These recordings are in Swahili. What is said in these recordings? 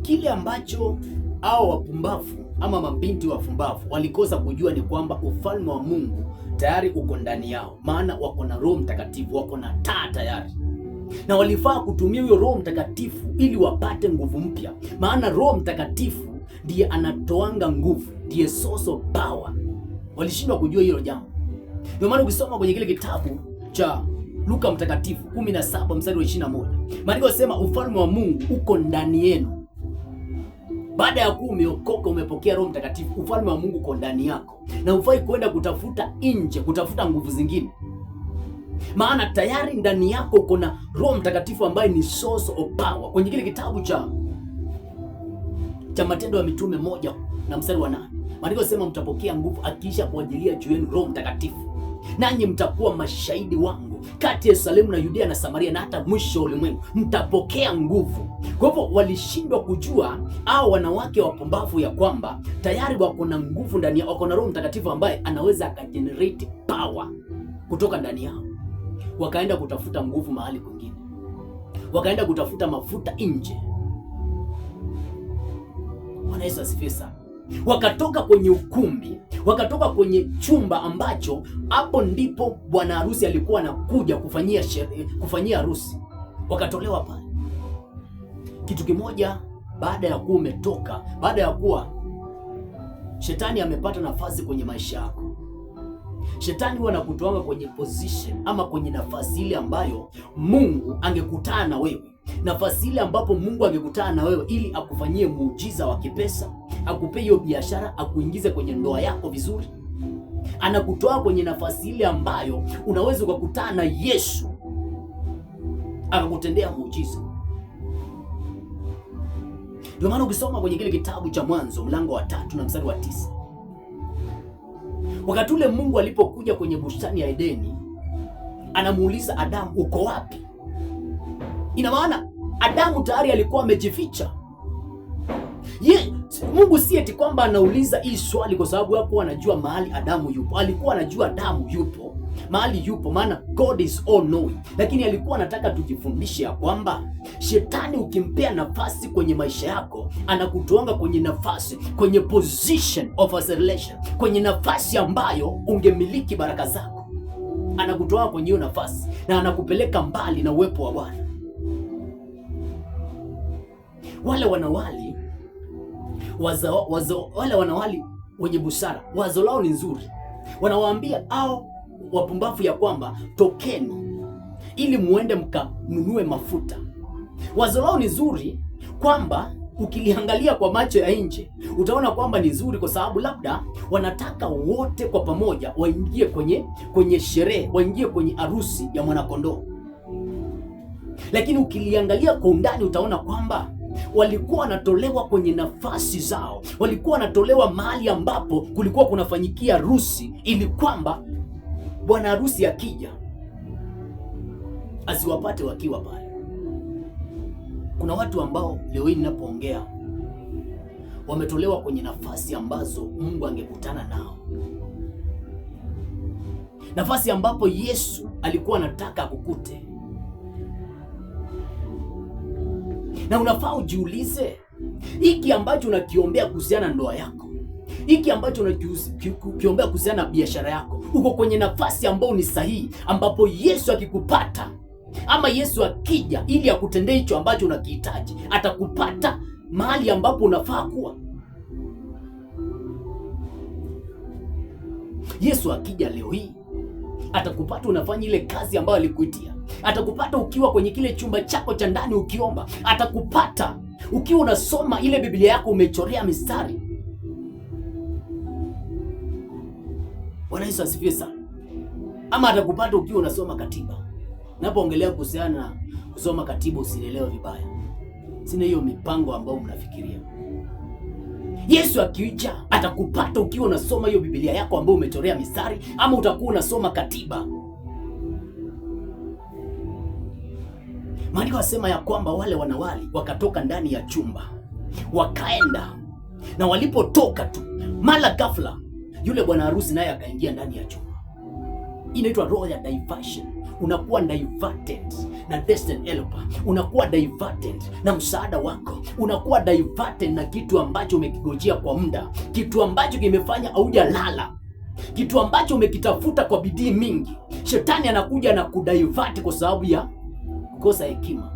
Kile ambacho hao wapumbavu ama mabinti wafumbavu walikosa kujua ni kwamba ufalme wa Mungu tayari uko ndani yao, maana wako na Roho Mtakatifu, wako na taa tayari, na walifaa kutumia huyo Roho Mtakatifu ili wapate nguvu mpya, maana Roho Mtakatifu ndiye anatoanga nguvu, ndiye source of power. Walishindwa kujua hilo jambo. Ndio maana ukisoma kwenye kile kitabu cha Luka Mtakatifu 17 mstari wa 21, maandiko yanasema ufalme wa Mungu uko ndani yenu. Baada ya kuwa umeokoka, umepokea Roho Mtakatifu, ufalme wa Mungu uko ndani yako, na hufai kwenda kutafuta nje, kutafuta nguvu zingine, maana tayari ndani yako uko na Roho Mtakatifu ambaye ni source of power. Kwenye kile kitabu cha Matendo ya Mitume 1 na mstari wa 8, maandiko yanasema mtapokea nguvu akiisha kuajilia juu yenu Roho Mtakatifu, nanyi mtakuwa mashahidi wangu kati ya Yerusalemu na Yudea na Samaria na hata mwisho wa ulimwengu. Mtapokea nguvu. Kwa hivyo walishindwa kujua au wanawake wapumbavu ya kwamba tayari wako na nguvu ndani yao, wako na Roho Mtakatifu ambaye anaweza akagenerate power kutoka ndani yao. Wakaenda kutafuta nguvu mahali kwingine, wakaenda kutafuta mafuta nje. Bwana Yesu asifiwe sana. Wakatoka kwenye ukumbi, wakatoka kwenye chumba ambacho hapo ndipo bwana harusi alikuwa anakuja kufanyia sherehe, kufanyia harusi. Wakatolewa pale. Kitu kimoja, baada ya kuwa umetoka, baada ya kuwa shetani amepata nafasi kwenye maisha yako, shetani huwa anakutoanga kwenye position ama kwenye nafasi ile ambayo Mungu angekutana na wewe, nafasi ile ambapo Mungu angekutana na wewe ili akufanyie muujiza wa kipesa, akupe hiyo biashara, akuingize kwenye ndoa yako vizuri. Anakutoa kwenye nafasi ile ambayo unaweza ukakutana na Yesu akakutendea muujiza. Ndio maana ukisoma kwenye kile kitabu cha Mwanzo mlango wa 3 na mstari wa 9, wakati ule Mungu alipokuja kwenye bustani ya Edeni, anamuuliza Adamu, uko wapi? Ina maana Adamu tayari alikuwa amejificha. Mungu si eti kwamba anauliza hii swali kwa sababu hapo anajua mahali Adamu yupo. Alikuwa anajua Adamu yupo mahali yupo, maana God is all knowing. Lakini alikuwa anataka tujifundishe ya kwamba shetani ukimpea nafasi kwenye maisha yako, anakutoanga kwenye nafasi, kwenye position of acceleration, kwenye nafasi ambayo ungemiliki baraka zako. Anakutoa kwenye hiyo nafasi na anakupeleka mbali na uwepo wa Bwana. Wale wanawali wale wanawali wenye busara, wazo lao ni nzuri. Wanawaambia au wapumbavu ya kwamba tokeni ili muende mkanunue mafuta. Wazo lao ni nzuri, kwamba ukiliangalia kwa macho ya nje utaona kwamba ni nzuri, kwa sababu labda wanataka wote kwa pamoja waingie kwenye sherehe, waingie kwenye harusi ya mwanakondoo. Lakini ukiliangalia kwa undani utaona kwamba walikuwa wanatolewa kwenye nafasi zao, walikuwa wanatolewa mahali ambapo kulikuwa kunafanyikia harusi, ili kwamba bwana harusi akija asiwapate wakiwa pale. Kuna watu ambao leo hii ninapoongea wametolewa kwenye nafasi ambazo Mungu angekutana nao, nafasi ambapo Yesu alikuwa anataka akukute. Na unafaa ujiulize, hiki ambacho unakiombea kuhusiana na ndoa yako, hiki ambacho unakiombea kuhusiana na biashara yako, uko kwenye nafasi ambayo ni sahihi, ambapo Yesu akikupata ama Yesu akija ili akutendee hicho ambacho unakihitaji, atakupata mahali ambapo unafaa kuwa. Yesu akija leo hii atakupata unafanya ile kazi ambayo alikuitia. Atakupata ukiwa kwenye kile chumba chako cha ndani ukiomba. Atakupata ukiwa unasoma ile Biblia yako umechorea mistari. Bwana Yesu asifiwe sana. Ama atakupata ukiwa unasoma katiba. Napoongelea kuhusiana na kusoma katiba, usielewe vibaya. Sina hiyo mipango ambayo mnafikiria. Yesu akija atakupata ukiwa unasoma hiyo Biblia yako ambayo umechorea mistari, ama utakuwa unasoma katiba. Maandiko yasema ya kwamba wale wanawali wakatoka ndani ya chumba, wakaenda, na walipotoka tu mara ghafla yule bwana harusi naye akaingia ndani ya chumba. Inaitwa roho ya diversion. unakuwa diverted na destiny helper, unakuwa diverted na msaada wako, unakuwa diverted na kitu ambacho umekigojea kwa muda, kitu ambacho kimefanya haujalala, kitu ambacho umekitafuta kwa bidii mingi. Shetani anakuja na kudivert kwa sababu ya kukosa hekima.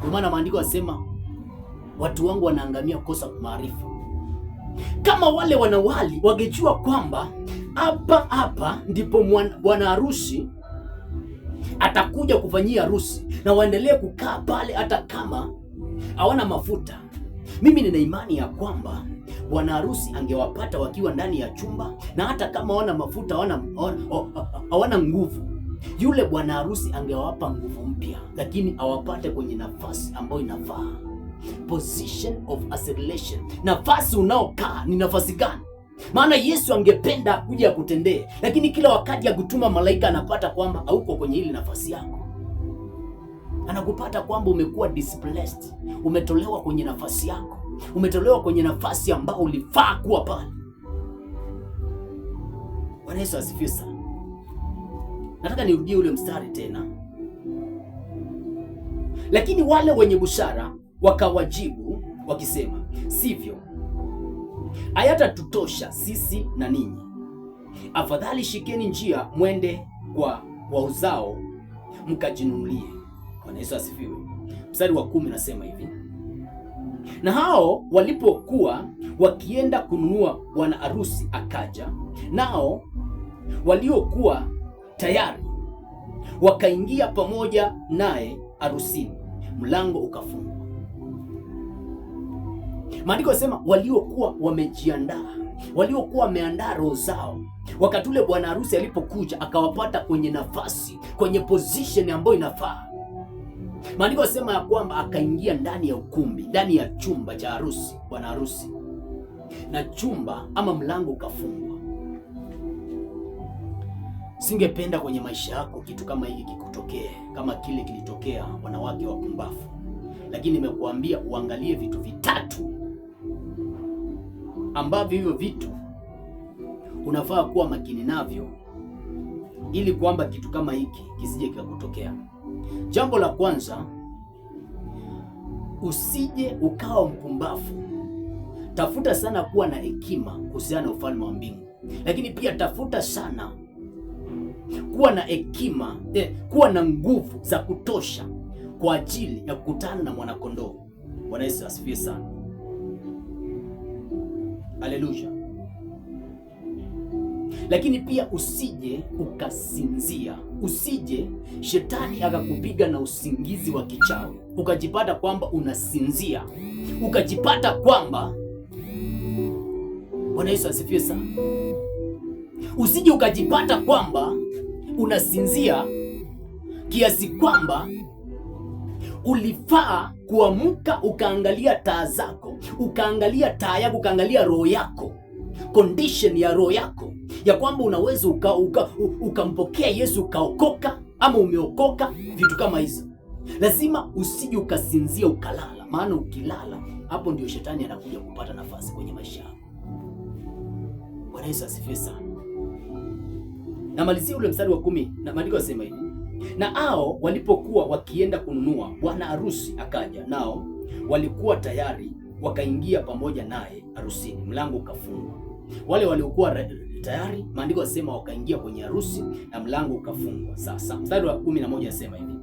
Kwa maana maandiko yanasema watu wangu wanaangamia kukosa maarifa. Kama wale wanawali wangejua kwamba hapa ndipo bwana harusi atakuja kufanyia harusi, na waendelee kukaa pale hata kama hawana mafuta, mimi nina imani ya kwamba bwana harusi angewapata wakiwa ndani ya chumba, na hata kama hawana mafuta, hawana nguvu, yule bwana harusi angewapa nguvu mpya, lakini awapate kwenye nafasi ambayo inafaa. Position of acceleration. Nafasi unaokaa ni nafasi gani? Maana Yesu angependa kuja kutendee, lakini kila wakati akutuma malaika anapata kwamba hauko kwenye ile nafasi yako. Anakupata kwamba umekuwa displaced, umetolewa kwenye nafasi yako, umetolewa kwenye nafasi ambayo ulifaa kuwa pale. Bwana Yesu asifiwe sana. Nataka nirudie ule mstari tena. Lakini wale wenye busara wakawajibu wakisema, sivyo, hayatatutosha sisi na ninyi. Afadhali shikeni njia mwende kwa wauzao mkajinunulie. Bwana Yesu asifiwe. Mstari wa 10 nasema hivi: na hao walipokuwa wakienda kununua, bwana harusi akaja, nao waliokuwa tayari wakaingia pamoja naye harusini, mlango ukafungwa. Maandiko yanasema waliokuwa wamejiandaa, waliokuwa wameandaa roho zao, wakati ule bwana harusi alipokuja akawapata kwenye nafasi, kwenye position ambayo inafaa. Maandiko yanasema ya kwamba akaingia ndani ya ukumbi, ndani ya chumba cha harusi, bwana harusi, na chumba ama mlango ukafungwa. Singependa kwenye maisha yako kitu kama hiki kikutokee, kama kile kilitokea wanawake wapumbavu, lakini nimekuambia uangalie vitu vitatu ambavyo hivyo vitu unafaa kuwa makini navyo ili kwamba kitu kama hiki kisije kikakutokea. Jambo la kwanza, usije ukawa mpumbavu. Tafuta sana kuwa na hekima kuhusiana na ufalme wa mbingu, lakini pia tafuta sana kuwa na hekima, kuwa na nguvu za kutosha kwa ajili ya kukutana na mwanakondoo. Bwana Yesu asifiwe sana. Haleluya. Lakini pia usije ukasinzia, usije shetani akakupiga na usingizi wa kichawi ukajipata kwamba unasinzia, ukajipata kwamba, Bwana Yesu asifiwe sana, usije ukajipata kwamba unasinzia kiasi kwamba ulifaa kuamka ukaangalia taa zako, ukaangalia taa yako, ukaangalia roho yako, condition ya roho yako, ya kwamba unaweza ukampokea Yesu ukaokoka ama umeokoka, vitu kama hizo. Lazima usije ukasinzia ukalala, maana ukilala hapo ndio shetani anakuja kupata nafasi kwenye maisha yako. Bwana Yesu asifiwe sana. Namalizia ule mstari wa 10 na maandiko yanasema hivi: na hao walipokuwa wakienda kununua, bwana harusi akaja, nao walikuwa tayari wakaingia pamoja naye harusini, mlango ukafungwa. Wale waliokuwa tayari, maandiko yanasema wakaingia kwenye harusi na mlango ukafungwa. Sasa mstari wa 11 yanasema hivi: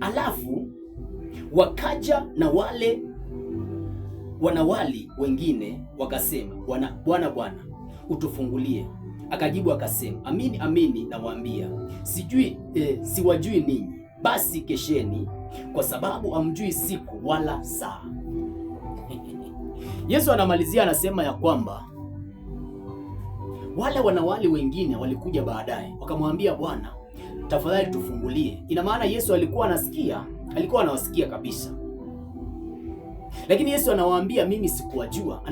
alafu wakaja na wale wanawali wengine wakasema, Bwana, utufungulie. Akajibu akasema, amini amini nawaambia, siwajui ninyi. Basi kesheni, kwa sababu hamjui siku wala saa. Yesu anamalizia anasema ya kwamba wale wanawali wengine walikuja baadaye wakamwambia, Bwana, tafadhali tufungulie. Ina maana Yesu alikuwa anawasikia kabisa. Lakini Yesu anawaambia, mimi sikuwajua.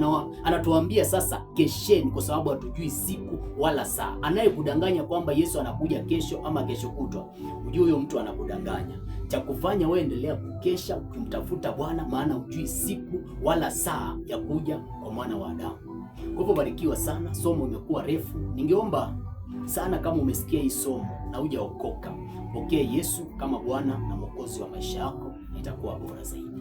Anatuambia sasa kesheni, kwa sababu hatujui siku wala saa. Anayekudanganya kwamba Yesu anakuja kesho ama kesho kutwa, ujue huyo mtu anakudanganya. Cha kufanya wewe endelea kukesha ukimtafuta Bwana, maana hujui siku wala saa ya kuja kwa mwana wa Adamu. Kwa hivyo barikiwa sana, somo limekuwa refu. Ningeomba sana kama umesikia hii somo na hujaokoka. Pokea Yesu kama Bwana na Mwokozi wa maisha yako, itakuwa bora zaidi.